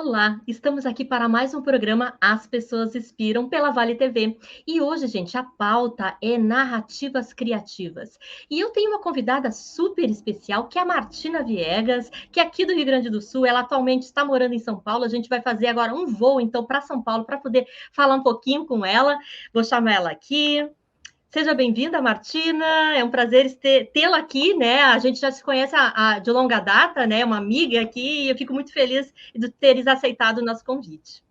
Olá, estamos aqui para mais um programa As Pessoas Inspiram pela Vale TV. E hoje, gente, a pauta é narrativas criativas. E eu tenho uma convidada super especial, que é a Martina Viegas, que é aqui do Rio Grande do Sul. Ela atualmente está morando em São Paulo. A gente vai fazer agora um voo, então, para São Paulo, para poder falar um pouquinho com ela. Vou chamar ela aqui. Seja bem-vinda, Martina. É um prazer tê-la aqui, né? A gente já se conhece de longa data, né? Uma amiga aqui, e eu fico muito feliz de teres aceitado o nosso convite.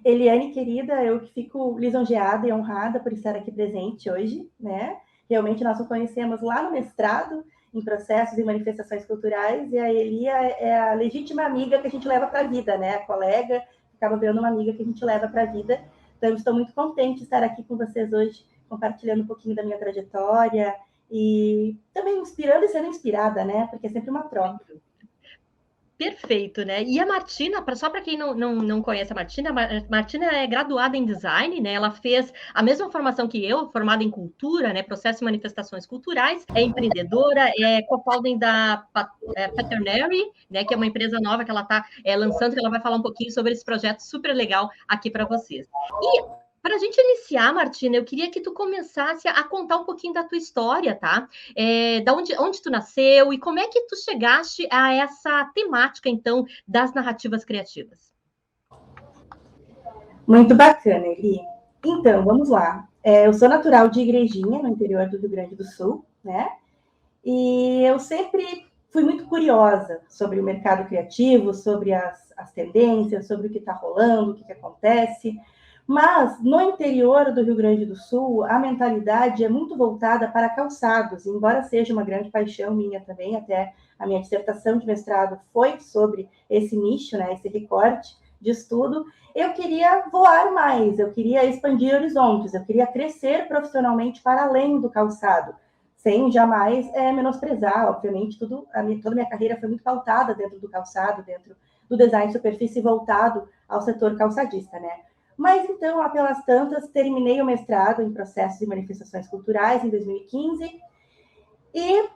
Eliane, querida, eu que fico lisonjeada e honrada por estar aqui presente hoje, né? Realmente nós nos conhecemos lá no mestrado, em processos e manifestações culturais, e a Elia é a legítima amiga que a gente leva para a vida, né? A colega que acaba vendo uma amiga que a gente leva para a vida. Então, estou muito contente de estar aqui com vocês hoje, compartilhando um pouquinho da minha trajetória e também inspirando e sendo inspirada, né? Porque é sempre uma troca. Perfeito, né? E a Martina, só para quem não conhece a Martina é graduada em design, né? Ela fez a mesma formação que eu, formada em cultura, né? Processo e manifestações culturais, é empreendedora, é co-founder da Paternary, né? Que é uma empresa nova que ela está lançando, que ela vai falar um pouquinho sobre esse projeto super legal aqui para vocês. E para a gente iniciar, Martina, eu queria que tu começasse a contar um pouquinho da tua história, tá? Da onde tu nasceu e como é que tu chegaste a essa temática, então, das narrativas criativas? Muito bacana, Eli. Então, vamos lá. Eu sou natural de Igrejinha, no interior do Rio Grande do Sul, né? E eu sempre fui muito curiosa sobre o mercado criativo, sobre as tendências, sobre o que está rolando, o que acontece. Mas no interior do Rio Grande do Sul, a mentalidade é muito voltada para calçados, embora seja uma grande paixão minha também, até a minha dissertação de mestrado foi sobre esse nicho, né, esse recorte de estudo. Eu queria voar mais, eu queria expandir horizontes, eu queria crescer profissionalmente para além do calçado, sem jamais menosprezar, obviamente, toda a minha carreira foi muito pautada dentro do calçado, dentro do design de superfície voltado ao setor calçadista, né? Mas então, pelas tantas, terminei o mestrado em processos e manifestações culturais em 2015 e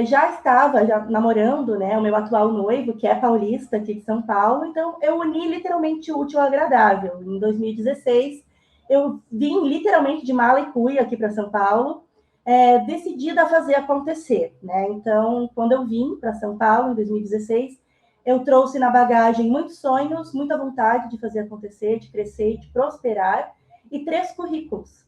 já estava namorando, né, o meu atual noivo, que é paulista, aqui de São Paulo, então eu uni literalmente o útil ao agradável. Em 2016, eu vim literalmente de mala e cuia aqui para São Paulo, decidida a fazer acontecer, né? Então, quando eu vim para São Paulo, em 2016, eu trouxe na bagagem muitos sonhos, muita vontade de fazer acontecer, de crescer, de prosperar, e 3 currículos.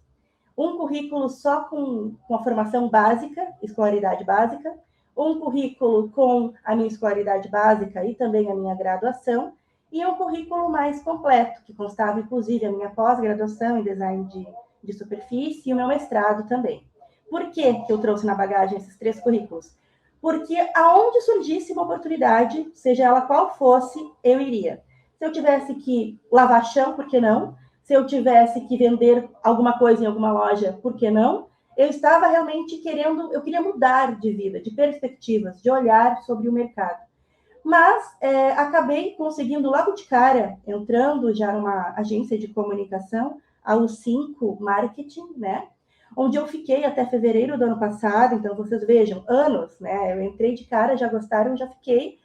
Um currículo só com a formação básica, escolaridade básica, um currículo com a minha escolaridade básica e também a minha graduação, e um currículo mais completo, que constava inclusive a minha pós-graduação em design de superfície e o meu mestrado também. Por que eu trouxe na bagagem esses 3 currículos? Porque aonde surgisse uma oportunidade, seja ela qual fosse, eu iria. Se eu tivesse que lavar chão, por que não? Se eu tivesse que vender alguma coisa em alguma loja, por que não? Eu estava realmente eu queria mudar de vida, de perspectivas, de olhar sobre o mercado. Mas acabei conseguindo logo de cara, entrando já numa agência de comunicação, a U5 Marketing, né? Onde eu fiquei até fevereiro do ano passado, então vocês vejam, anos, né? Eu entrei de cara, já gostaram, já fiquei,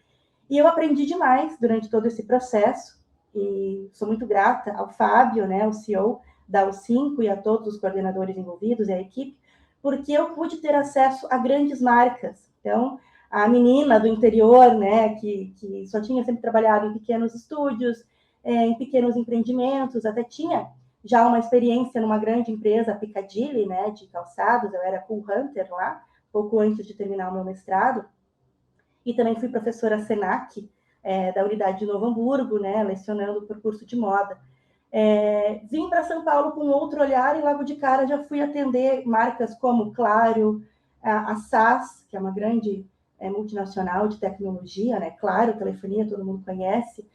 e eu aprendi demais durante todo esse processo, e sou muito grata ao Fábio, né, o CEO da U5 e a todos os coordenadores envolvidos e a equipe, porque eu pude ter acesso a grandes marcas. Então, a menina do interior, né, que só tinha sempre trabalhado em pequenos estúdios, em pequenos empreendimentos, até tinha já uma experiência numa grande empresa, a Piccadilly, né, de calçados, eu era cool hunter lá, pouco antes de terminar o meu mestrado, e também fui professora Senac, da unidade de Novo Hamburgo, né, lecionando por curso de moda. Vim para São Paulo com outro olhar e logo de cara já fui atender marcas como Claro, a SAS, que é uma grande multinacional de tecnologia, né? Claro, telefonia, todo mundo conhece,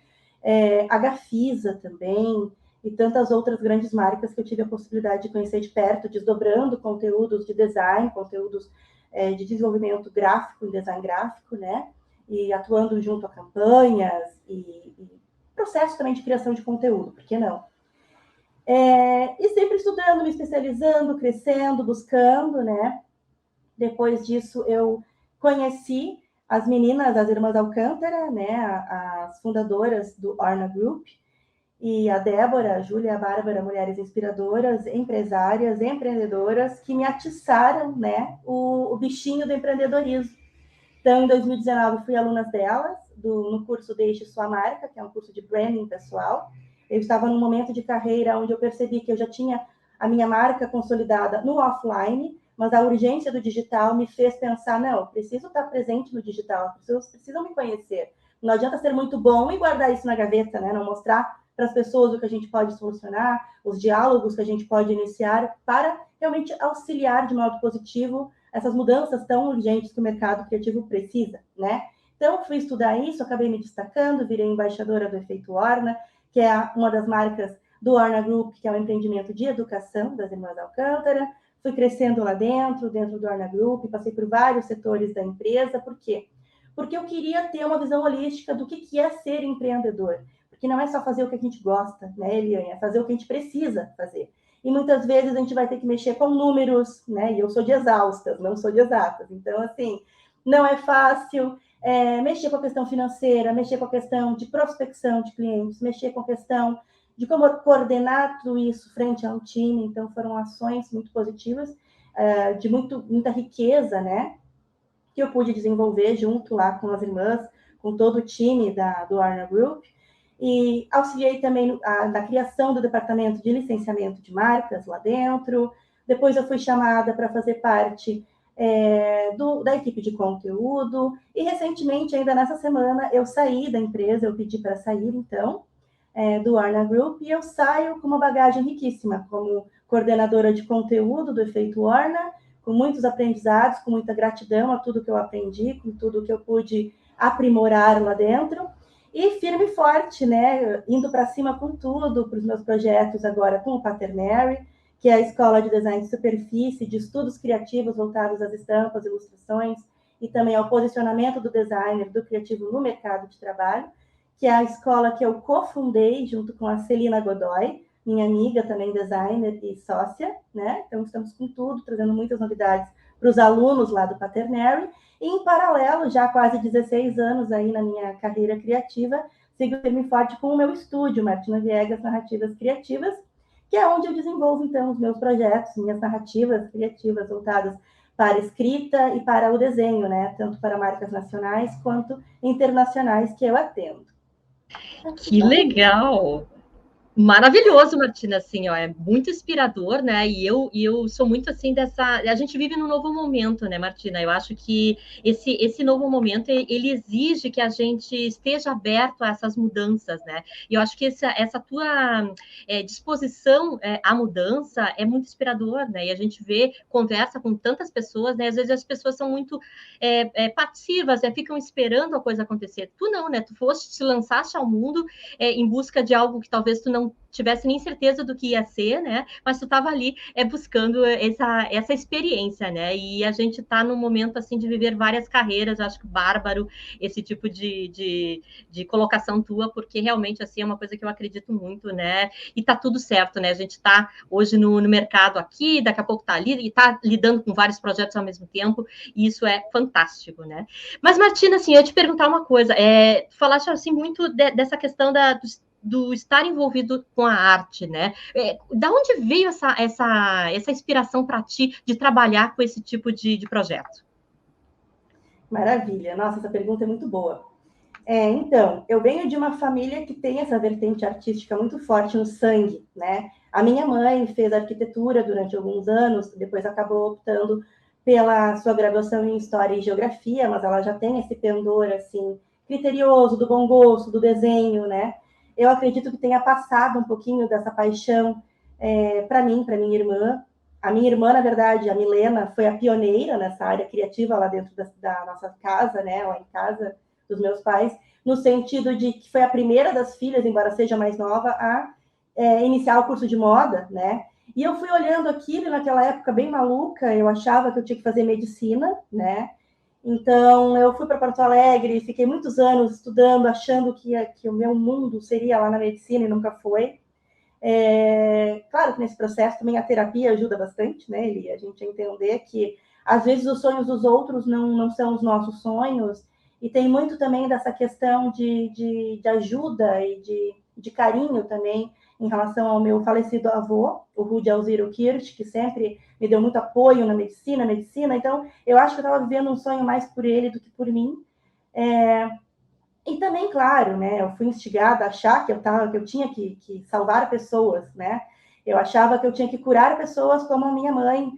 a Gafisa também, e tantas outras grandes marcas que eu tive a possibilidade de conhecer de perto, desdobrando conteúdos de design, conteúdos de desenvolvimento gráfico e design gráfico, né? E atuando junto a campanhas e processo também de criação de conteúdo, por que não? E sempre estudando, me especializando, crescendo, buscando, né? Depois disso, eu conheci as meninas, as irmãs Alcântara, né, as fundadoras do Orna Group, e a Débora, a Júlia e a Bárbara, mulheres inspiradoras, empresárias, empreendedoras, que me atiçaram, né, o bichinho do empreendedorismo. Então, em 2019, fui aluna delas, no curso Deixe Sua Marca, que é um curso de branding pessoal. Eu estava num momento de carreira onde eu percebi que eu já tinha a minha marca consolidada no offline, mas a urgência do digital me fez pensar, não, eu preciso estar presente no digital, as pessoas precisam me conhecer. Não adianta ser muito bom e guardar isso na gaveta, né? Não mostrar para as pessoas o que a gente pode solucionar, os diálogos que a gente pode iniciar para realmente auxiliar de modo positivo essas mudanças tão urgentes que o mercado criativo precisa, né? Então, fui estudar isso, acabei me destacando, virei embaixadora do Efeito Orna, que é uma das marcas do Orna Group, que é um empreendimento de educação das Irmãs Alcântara. Fui crescendo lá dentro do Orna Group, passei por vários setores da empresa. Por quê? Porque eu queria ter uma visão holística do que é ser empreendedor. Porque não é só fazer o que a gente gosta, né, Eliane? É fazer o que a gente precisa fazer. E muitas vezes a gente vai ter que mexer com números, né? E eu sou de exaustas, não sou de exatas. Então, assim, não é fácil mexer com a questão financeira, mexer com a questão de prospecção de clientes, mexer com a questão de como coordenar tudo isso frente a um time. Então, foram ações muito positivas, de muita riqueza, né? Que eu pude desenvolver junto lá com as irmãs, com todo o time do Orna Group. E auxiliei também na criação do departamento de licenciamento de marcas lá dentro. Depois eu fui chamada para fazer parte da equipe de conteúdo. E recentemente, ainda nessa semana, eu saí da empresa, eu pedi para sair, então, do Orna Group, e eu saio com uma bagagem riquíssima, como coordenadora de conteúdo do Efeito Orna, com muitos aprendizados, com muita gratidão a tudo que eu aprendi, com tudo que eu pude aprimorar lá dentro. E firme e forte, né? Indo para cima com tudo, para os meus projetos agora com o Paternary, que é a escola de design de superfície, de estudos criativos voltados às estampas, ilustrações, e também ao posicionamento do designer, do criativo no mercado de trabalho, que é a escola que eu cofundei junto com a Celina Godoy, minha amiga também designer e sócia, né? Então estamos com tudo, trazendo muitas novidades para os alunos lá do Paternary. E, em paralelo, já há quase 16 anos aí na minha carreira criativa, sigo firme e forte com o meu estúdio, Martina Viegas Narrativas Criativas, que é onde eu desenvolvo, então, os meus projetos, minhas narrativas criativas voltadas para a escrita e para o desenho, né? Tanto para marcas nacionais quanto internacionais que eu atendo. Que legal! Maravilhoso, Martina, assim, ó, é muito inspirador, né? E eu sou muito assim dessa. A gente vive num novo momento, né, Martina? Eu acho que esse novo momento ele exige que a gente esteja aberto a essas mudanças, né? E eu acho que essa tua disposição à mudança é muito inspirador, né? E a gente conversa com tantas pessoas, né? Às vezes as pessoas são muito passivas, né? Ficam esperando a coisa acontecer. Tu não, né? Tu te lançaste ao mundo em busca de algo que talvez tu não tivesse nem certeza do que ia ser, né? Mas tu estava ali buscando essa experiência, né? E a gente está num momento assim de viver várias carreiras. Eu acho que bárbaro esse tipo de colocação tua, porque realmente assim é uma coisa que eu acredito muito, né? E tá tudo certo, né? A gente está hoje no mercado aqui, daqui a pouco tá ali e tá lidando com vários projetos ao mesmo tempo, e isso é fantástico, né? Mas, Martina, assim, eu ia te perguntar uma coisa. Tu falaste assim muito dessa questão do estar envolvido com a arte, né? Da onde veio essa inspiração para ti de trabalhar com esse tipo de projeto? Maravilha. Nossa, essa pergunta é muito boa. Então, eu venho de uma família que tem essa vertente artística muito forte no sangue, né? A minha mãe fez arquitetura durante alguns anos, depois acabou optando pela sua graduação em História e Geografia, mas ela já tem esse pendor, assim, criterioso, do bom gosto, do desenho, né? Eu acredito que tenha passado um pouquinho dessa paixão para mim, para minha irmã. A minha irmã, na verdade, a Milena, foi a pioneira nessa área criativa lá dentro da nossa casa, né? Lá em casa dos meus pais, no sentido de que foi a primeira das filhas, embora seja mais nova, a iniciar o curso de moda, né? E eu fui olhando aquilo, naquela época bem maluca, eu achava que eu tinha que fazer medicina, né? Então, eu fui para Porto Alegre, fiquei muitos anos estudando, achando que o meu mundo seria lá na medicina e nunca foi. Claro que nesse processo também a terapia ajuda bastante, né? A gente entender que, às vezes, os sonhos dos outros não são os nossos sonhos, e tem muito também dessa questão de ajuda e de carinho também em relação ao meu falecido avô, o Rudi Alziro Kirsch, que sempre me deu muito apoio na medicina. Então, eu acho que eu estava vivendo um sonho mais por ele do que por mim. E também, claro, né, eu fui instigada a achar que eu tinha que salvar pessoas, né? Eu achava que eu tinha que curar pessoas como a minha mãe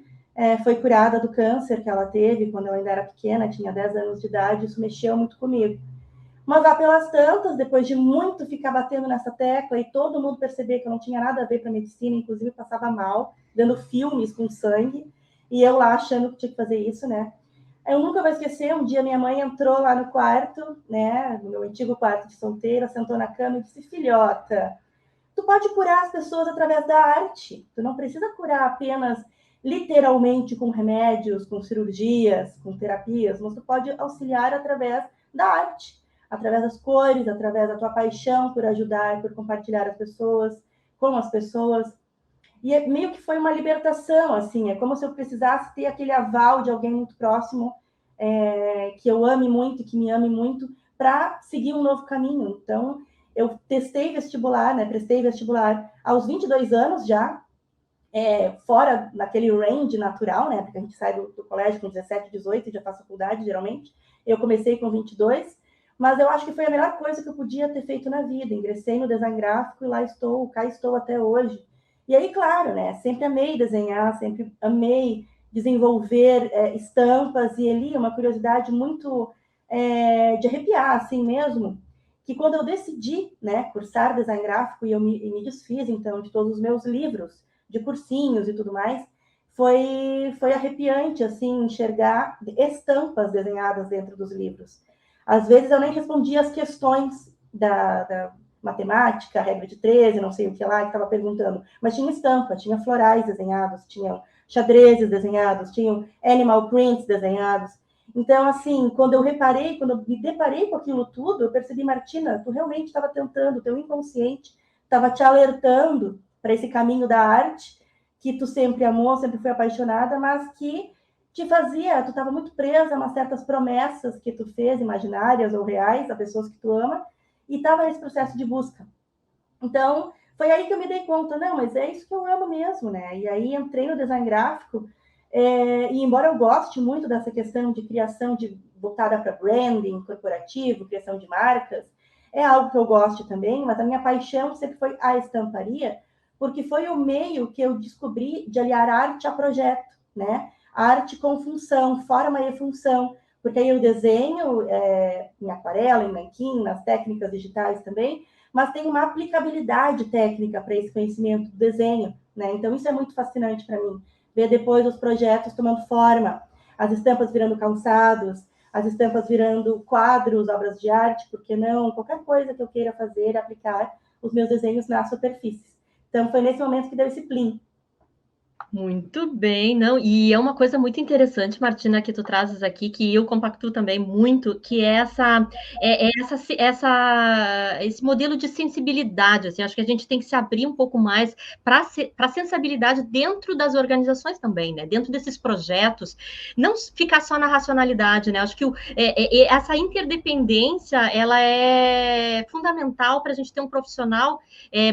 foi curada do câncer que ela teve quando eu ainda era pequena, tinha 10 anos de idade, isso mexeu muito comigo. Mas lá pelas tantas, depois de muito ficar batendo nessa tecla e todo mundo perceber que eu não tinha nada a ver para medicina, inclusive passava mal, dando filmes com sangue, e eu lá achando que tinha que fazer isso, né? Eu nunca vou esquecer, um dia minha mãe entrou lá no quarto, né, no meu antigo quarto de solteira, sentou na cama e disse, filhota, tu pode curar as pessoas através da arte, tu não precisa curar apenas literalmente com remédios, com cirurgias, com terapias, mas tu pode auxiliar através da arte, através das cores, através da tua paixão por ajudar, por compartilhar as pessoas, com as pessoas. E meio que foi uma libertação, assim, é como se eu precisasse ter aquele aval de alguém muito próximo, que eu ame muito, que me ame muito, para seguir um novo caminho. Então, eu testei vestibular, né, prestei vestibular aos 22 anos já, fora naquele range natural, né, porque a gente sai do colégio com 17, 18 e já faz faculdade, geralmente. Eu comecei com 22, mas eu acho que foi a melhor coisa que eu podia ter feito na vida. Ingressei no design gráfico e cá estou até hoje. E aí, claro, né, sempre amei desenhar, sempre amei desenvolver estampas, e ali uma curiosidade muito de arrepiar, assim mesmo, que quando eu decidi, né, cursar design gráfico e eu me desfiz, então, de todos os meus livros, de cursinhos e tudo mais, foi arrepiante, assim, enxergar estampas desenhadas dentro dos livros. Às vezes eu nem respondia as questões da matemática, regra de 13, não sei o que lá, que estava perguntando, mas tinha estampa, tinha florais desenhados, tinham xadrezes desenhados, tinham animal prints desenhados. Então, assim, quando eu me deparei com aquilo tudo, eu percebi, Martina, tu realmente estava tentando, teu inconsciente estava te alertando para esse caminho da arte, que tu sempre amou, sempre foi apaixonada, mas que tu estava muito presa a umas certas promessas que tu fez, imaginárias ou reais, a pessoas que tu ama, e estava nesse processo de busca. Então, foi aí que eu me dei conta, não, mas é isso que eu amo mesmo, né? E aí entrei no design gráfico, e embora eu goste muito dessa questão de criação voltada para branding corporativo, criação de marcas, é algo que eu gosto também, mas a minha paixão sempre foi a estamparia, porque foi o meio que eu descobri de aliar arte a projeto, né? Arte com função, forma e função, porque aí eu desenho em aquarela, em nanquim, nas técnicas digitais também, mas tem uma aplicabilidade técnica para esse conhecimento do desenho, né? Então, isso é muito fascinante para mim, ver depois os projetos tomando forma, as estampas virando calçados, as estampas virando quadros, obras de arte, por que não? Qualquer coisa que eu queira fazer, aplicar os meus desenhos nas superfícies. Então, foi nesse momento que deu esse plim. Muito bem, não, e é uma coisa muito interessante, Martina, que tu trazes aqui, que eu compactuo também muito, que é esse modelo de sensibilidade, assim, acho que a gente tem que se abrir um pouco mais para a sensibilidade dentro das organizações também, né, dentro desses projetos, não ficar só na racionalidade, né, acho que essa interdependência, ela é fundamental para a gente ter um profissional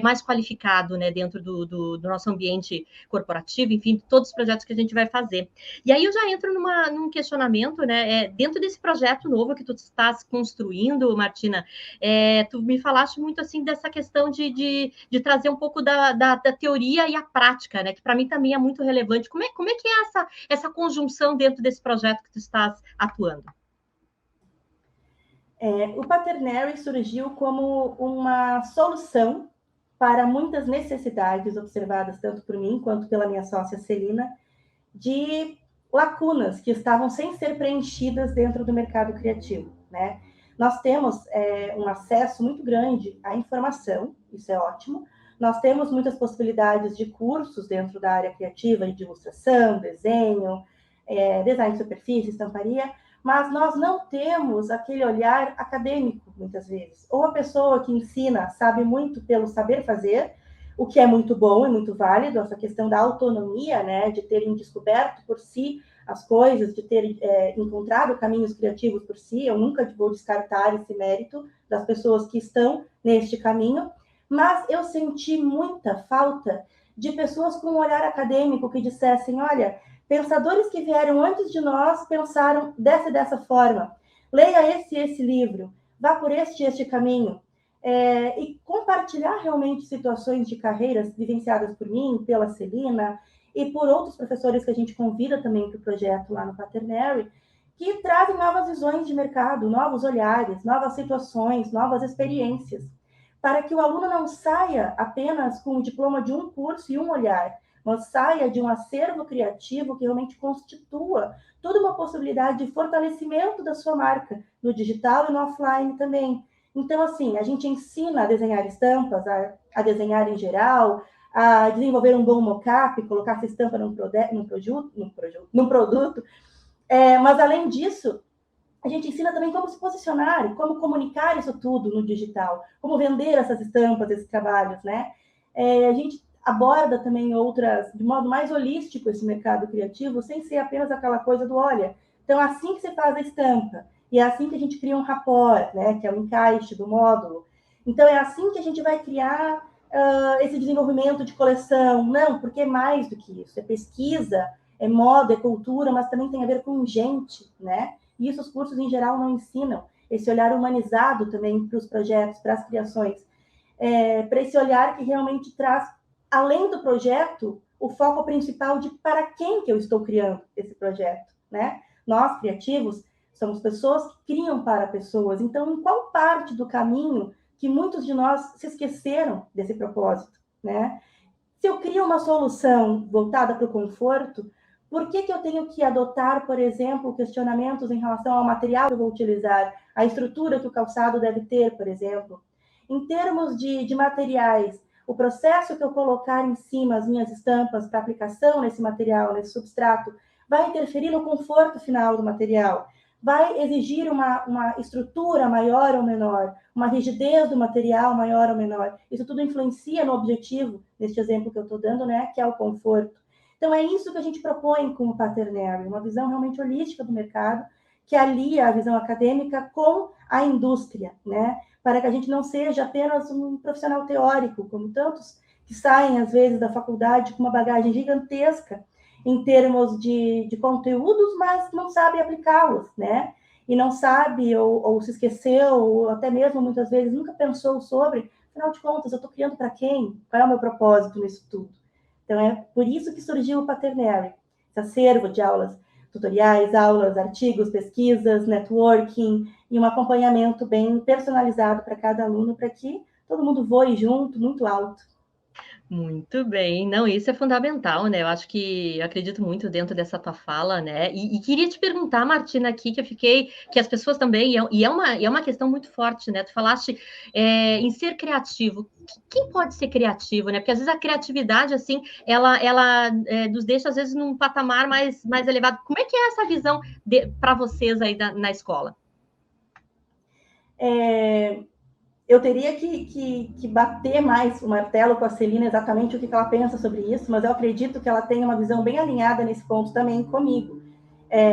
mais qualificado, né, dentro do nosso ambiente corporativo, enfim, todos os projetos que a gente vai fazer. E aí eu já entro num questionamento, né? Dentro desse projeto novo que tu estás construindo, Martina, tu me falaste muito assim dessa questão de trazer um pouco da teoria e a prática, né? Que para mim também é muito relevante. Como é que é essa conjunção dentro desse projeto que tu estás atuando? O Quaternary surgiu como uma solução para muitas necessidades observadas tanto por mim quanto pela minha sócia Celina, de lacunas que estavam sem ser preenchidas dentro do mercado criativo, né? Nós temos um acesso muito grande à informação, isso é ótimo. Nós temos muitas possibilidades de cursos dentro da área criativa, de ilustração, desenho, design de superfície, estamparia, mas nós não temos aquele olhar acadêmico, muitas vezes. Ou a pessoa que ensina sabe muito pelo saber fazer, o que é muito bom e muito válido, essa questão da autonomia, né, de terem descoberto por si as coisas, de terem encontrado caminhos criativos por si. Eu nunca vou descartar esse mérito das pessoas que estão neste caminho, mas eu senti muita falta de pessoas com um olhar acadêmico que dissessem, olha, pensadores que vieram antes de nós pensaram dessa forma, leia esse livro, vá por este caminho, e compartilhar realmente situações de carreiras vivenciadas por mim, pela Celina, e por outros professores que a gente convida também para o projeto lá no Quaternary, que trazem novas visões de mercado, novos olhares, novas situações, novas experiências, para que o aluno não saia apenas com o diploma de um curso e um olhar, mas saia de um acervo criativo que realmente constitua toda uma possibilidade de fortalecimento da sua marca, no digital e no offline também. Então, assim, a gente ensina a desenhar estampas, a desenhar em geral, a desenvolver um bom mockup, colocar essa estampa num produto. Mas, além disso, a gente ensina também como se posicionar, como comunicar isso tudo no digital, como vender essas estampas, esses trabalhos, né? A gente aborda também outras, de modo mais holístico, esse mercado criativo, sem ser apenas aquela coisa do, olha, então assim que você faz a estampa, e é assim que a gente cria um rapport, né, que é o encaixe do módulo. Então, é assim que a gente vai criar esse desenvolvimento de coleção. Não, porque é mais do que isso. É pesquisa, é moda, é cultura, mas também tem a ver com gente, né? E isso os cursos, em geral, não ensinam. Esse olhar humanizado também para os projetos, para as criações. Para esse olhar que realmente traz, além do projeto, o foco principal de para quem que eu estou criando esse projeto, né? Nós, criativos, somos pessoas que criam para pessoas. Então, em qual parte do caminho que muitos de nós se esqueceram desse propósito, né? Se eu crio uma solução voltada para o conforto, por que eu tenho que adotar, por exemplo, questionamentos em relação ao material que eu vou utilizar, a estrutura que o calçado deve ter, por exemplo? Em termos de materiais, o processo que eu colocar em cima as minhas estampas para aplicação nesse material, nesse substrato, vai interferir no conforto final do material? Vai exigir uma estrutura maior ou menor, uma rigidez do material maior ou menor. Isso tudo influencia no objetivo, neste exemplo que eu estou dando, né, que é o conforto. Então, é isso que a gente propõe com o Quaternary, uma visão realmente holística do mercado, que alia a visão acadêmica com a indústria, né, para que a gente não seja apenas um profissional teórico, como tantos que saem, às vezes, da faculdade com uma bagagem gigantesca em termos de conteúdos, mas não sabe aplicá-los, né? E não sabe, ou se esqueceu, ou até mesmo, muitas vezes, nunca pensou sobre, afinal de contas, eu estou criando para quem? Qual é o meu propósito nisso tudo? Então, é por isso que surgiu o Quaternary, esse acervo de aulas, tutoriais, aulas, artigos, pesquisas, networking, e um acompanhamento bem personalizado para cada aluno, para que todo mundo voe junto, muito alto. Muito bem, não, isso é fundamental, né? Eu acredito muito dentro dessa tua fala, né? E queria te perguntar, Martina, aqui, que as pessoas também, é uma questão muito forte, né? Tu falaste em ser criativo. Quem pode ser criativo, né? Porque às vezes a criatividade, assim, ela nos deixa, às vezes, num patamar mais elevado. Como é que é essa visão para vocês aí na escola? Eu teria que bater mais o martelo com a Celina exatamente o que ela pensa sobre isso, mas eu acredito que ela tem uma visão bem alinhada nesse ponto também comigo.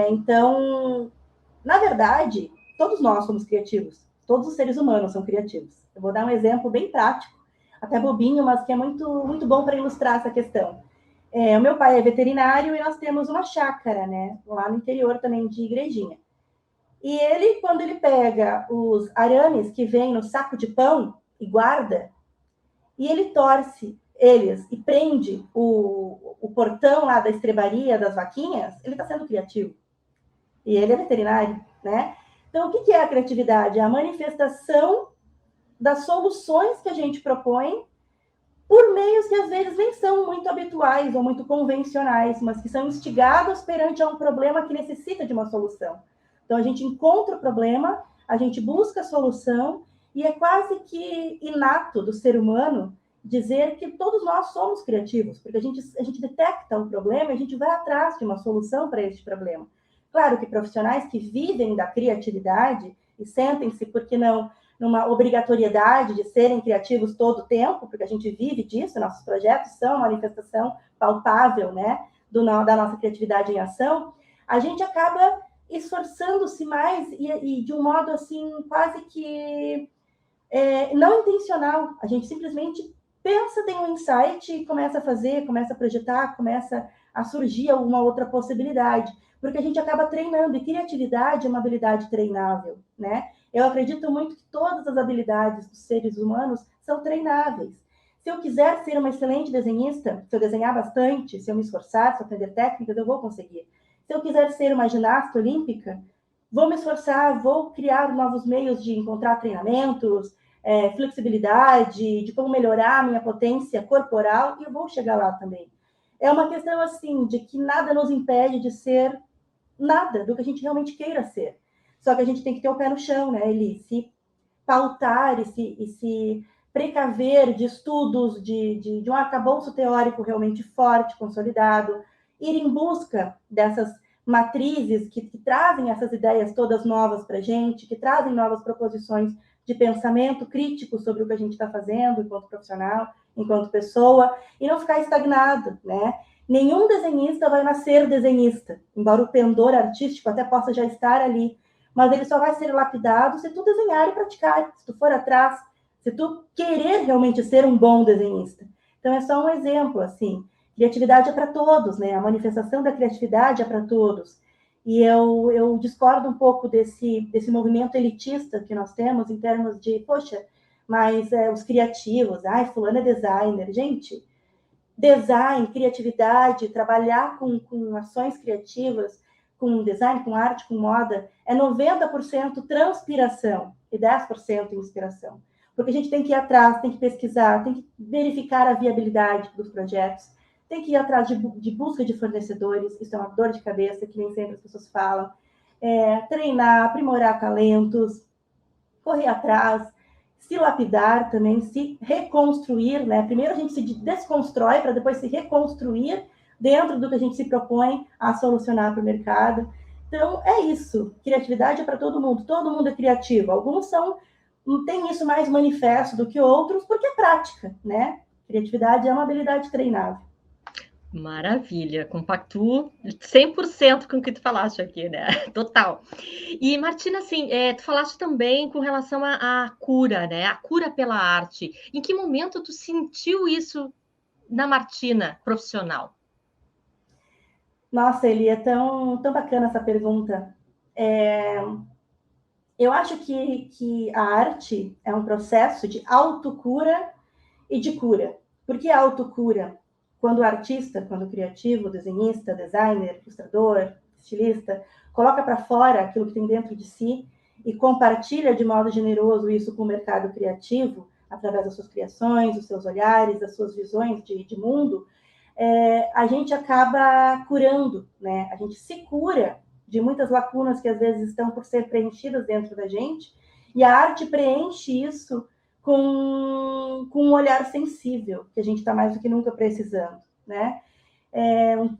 Então, na verdade, todos nós somos criativos. Todos os seres humanos são criativos. Eu vou dar um exemplo bem prático, até bobinho, mas que é muito, muito bom para ilustrar essa questão. O meu pai é veterinário e nós temos uma chácara, né, lá no interior também de Igrejinha. E ele, quando ele pega os arames que vêm no saco de pão e guarda, e ele torce eles e prende o portão lá da estrebaria das vaquinhas, ele está sendo criativo. E ele é veterinário, né? Então, o que é a criatividade? É a manifestação das soluções que a gente propõe por meios que às vezes nem são muito habituais ou muito convencionais, mas que são instigados perante a um problema que necessita de uma solução. Então, a gente encontra o problema, a gente busca a solução, e é quase que inato do ser humano dizer que todos nós somos criativos, porque a gente detecta o problema e a gente vai atrás de uma solução para esse problema. Claro que profissionais que vivem da criatividade e sentem-se, por que não, numa obrigatoriedade de serem criativos todo o tempo, porque a gente vive disso, nossos projetos são uma manifestação palpável, né, da nossa criatividade em ação, a gente acaba esforçando-se mais e de um modo assim quase que não intencional. A gente simplesmente pensa, tem um insight e começa a fazer, começa a projetar, começa a surgir alguma outra possibilidade, porque a gente acaba treinando, e criatividade é uma habilidade treinável, né? Eu acredito muito que todas as habilidades dos seres humanos são treináveis. Se eu quiser ser uma excelente desenhista, se eu desenhar bastante, se eu me esforçar, se eu aprender técnicas, eu vou conseguir. Se eu quiser ser uma ginasta olímpica, vou me esforçar, vou criar novos meios de encontrar treinamentos, flexibilidade, de como melhorar a minha potência corporal, e eu vou chegar lá também. É uma questão, assim, de que nada nos impede de ser nada do que a gente realmente queira ser. Só que a gente tem que ter o pé no chão, né, Eli? Se pautar e se precaver de estudos, de um arcabouço teórico realmente forte, consolidado, ir em busca dessas matrizes que trazem essas ideias todas novas para a gente, que trazem novas proposições de pensamento crítico sobre o que a gente está fazendo enquanto profissional, enquanto pessoa, e não ficar estagnado, né? Nenhum desenhista vai nascer desenhista, embora o pendor artístico até possa já estar ali, mas ele só vai ser lapidado se tu desenhar e praticar, se tu for atrás, se tu querer realmente ser um bom desenhista. Então, é só um exemplo, assim. Criatividade é para todos, né? A manifestação da criatividade é para todos. E eu discordo um pouco desse movimento elitista que nós temos em termos de, poxa, mas os criativos, fulano é designer. Gente, design, criatividade, trabalhar com ações criativas, com design, com arte, com moda, é 90% transpiração e 10% inspiração. Porque a gente tem que ir atrás, tem que pesquisar, tem que verificar a viabilidade dos projetos, tem que ir atrás de busca de fornecedores, isso é uma dor de cabeça que nem sempre as pessoas falam, treinar, aprimorar talentos, correr atrás, se lapidar também, se reconstruir, né? Primeiro a gente se desconstrói para depois se reconstruir dentro do que a gente se propõe a solucionar para o mercado. Então, é isso. Criatividade é para todo mundo é criativo. Alguns têm isso mais manifesto do que outros, porque é prática, né? Criatividade é uma habilidade treinável. Maravilha, compactuo 100% com o que tu falaste aqui, né? Total. E, Martina, assim, tu falaste também com relação à cura, né? A cura pela arte. Em que momento tu sentiu isso na Martina profissional? Nossa, Eli, é tão bacana essa pergunta. Eu acho que a arte é um processo de autocura e de cura. Por que autocura? Quando o artista, quando o criativo, desenhista, designer, ilustrador, estilista, coloca para fora aquilo que tem dentro de si e compartilha de modo generoso isso com o mercado criativo, através das suas criações, dos seus olhares, das suas visões de mundo, a gente acaba curando, né? A gente se cura de muitas lacunas que às vezes estão por ser preenchidas dentro da gente, e a arte preenche isso com um olhar sensível, que a gente está mais do que nunca precisando, né?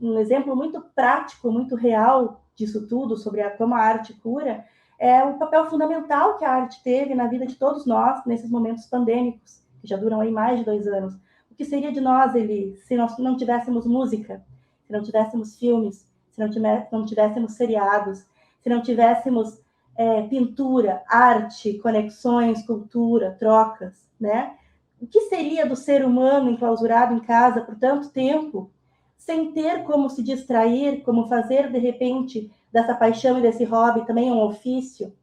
Um exemplo muito prático, muito real disso tudo, sobre como a arte cura, é o papel fundamental que a arte teve na vida de todos nós, nesses momentos pandêmicos, que já duram aí mais de 2 anos. O que seria de nós, Eli, se nós não tivéssemos música, se não tivéssemos filmes, se não tivéssemos seriados, se não tivéssemos pintura, arte, conexões, cultura, trocas, né? O que seria do ser humano enclausurado em casa por tanto tempo, sem ter como se distrair, como fazer, de repente, dessa paixão e desse hobby também um ofício,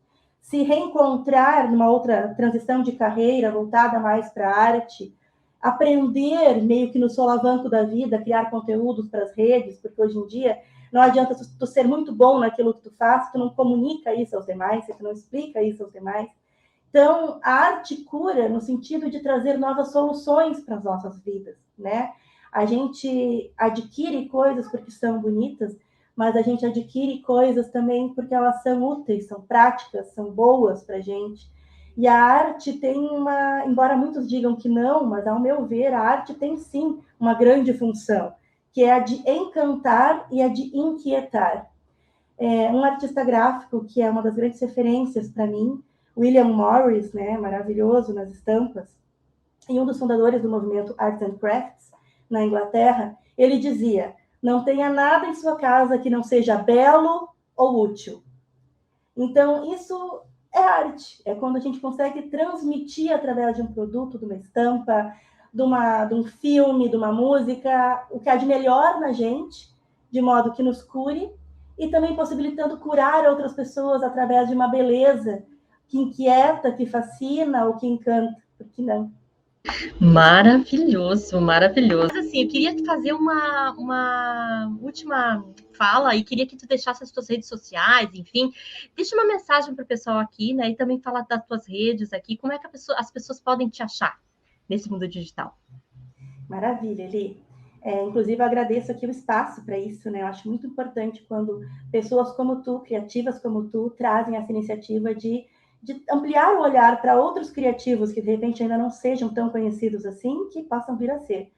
se reencontrar numa outra transição de carreira voltada mais para a arte, aprender meio que no solavanco da vida, criar conteúdos para as redes, porque hoje em dia não adianta tu ser muito bom naquilo que tu faz, se tu não comunica isso aos demais, se tu não explica isso aos demais. Então, a arte cura no sentido de trazer novas soluções para as nossas vidas, né? A gente adquire coisas porque são bonitas, mas a gente adquire coisas também porque elas são úteis, são práticas, são boas para a gente. E a arte tem embora muitos digam que não, mas ao meu ver, a arte tem sim uma grande função, que é a de encantar e a de inquietar. Um artista gráfico, que é uma das grandes referências para mim, William Morris, né, maravilhoso nas estampas, e um dos fundadores do movimento Arts and Crafts, na Inglaterra, ele dizia: não tenha nada em sua casa que não seja belo ou útil. Então, isso é arte, é quando a gente consegue transmitir através de um produto, de uma estampa, de um filme, de uma música, o que há de melhor na gente, de modo que nos cure, e também possibilitando curar outras pessoas através de uma beleza que inquieta, que fascina ou que encanta, por que não? Maravilhoso, maravilhoso. Mas, assim, eu queria fazer uma última fala e queria que tu deixasse as tuas redes sociais, enfim. Deixa uma mensagem para o pessoal aqui, né? E também fala das tuas redes aqui. Como é que as pessoas podem te achar nesse mundo digital? Maravilha, Eli. Inclusive, eu agradeço aqui o espaço para isso, né? Eu acho muito importante quando pessoas como tu, criativas como tu, trazem essa iniciativa de ampliar o olhar para outros criativos que, de repente, ainda não sejam tão conhecidos assim, que possam vir a ser.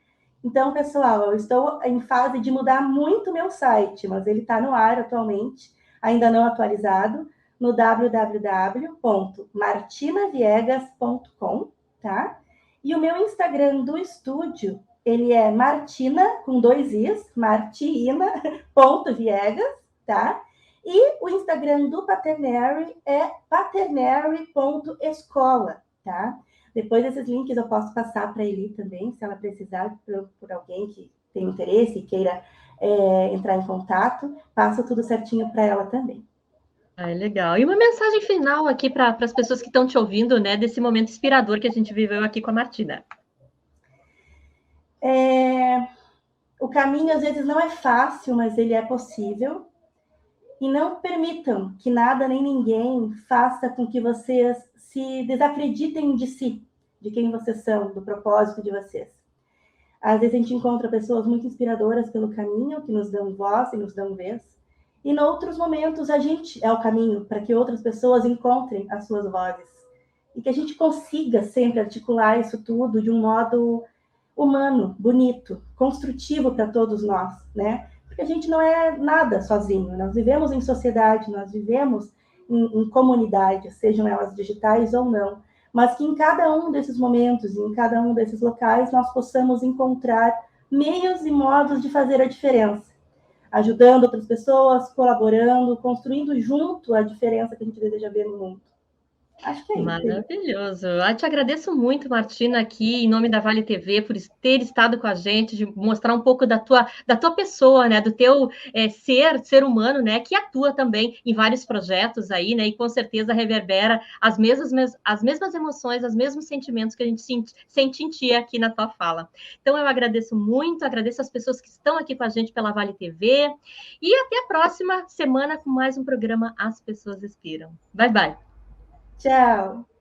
Então, pessoal, eu estou em fase de mudar muito meu site, mas ele está no ar atualmente, ainda não atualizado, no www.martinaviegas.com, tá? E o meu Instagram do estúdio, ele é Martina, com 2 Is, martina.viegas, tá? E o Instagram do Paternary é paternary.escola, tá? Depois esses links eu posso passar para a Eli também, se ela precisar, por alguém que tem interesse e queira entrar em contato, passo tudo certinho para ela também. Legal. E uma mensagem final aqui para as pessoas que estão te ouvindo, né, desse momento inspirador que a gente viveu aqui com a Martina. O caminho, às vezes, não é fácil, mas ele é possível. E não permitam que nada nem ninguém faça com que vocês se desacreditem de si, de quem vocês são, do propósito de vocês. Às vezes a gente encontra pessoas muito inspiradoras pelo caminho, que nos dão voz e nos dão vez. E em outros momentos a gente é o caminho para que outras pessoas encontrem as suas vozes. E que a gente consiga sempre articular isso tudo de um modo humano, bonito, construtivo para todos nós, né? Porque a gente não é nada sozinho, nós vivemos em sociedade, nós vivemos em comunidade, sejam elas digitais ou não, mas que em cada um desses momentos, em cada um desses locais, nós possamos encontrar meios e modos de fazer a diferença, ajudando outras pessoas, colaborando, construindo junto a diferença que a gente deseja ver no mundo. Acho que é isso. Maravilhoso. Te agradeço muito, Martina, aqui em nome da Vale TV, por ter estado com a gente, de mostrar um pouco da tua pessoa, né? Do teu ser humano, né? Que atua também em vários projetos aí, né? E com certeza reverbera as mesmas emoções, os mesmos sentimentos que a gente sente em ti aqui na tua fala. Então, eu agradeço muito, agradeço as pessoas que estão aqui com a gente pela Vale TV. E até a próxima semana com mais um programa As Pessoas Inspiram. Bye, bye. Tchau!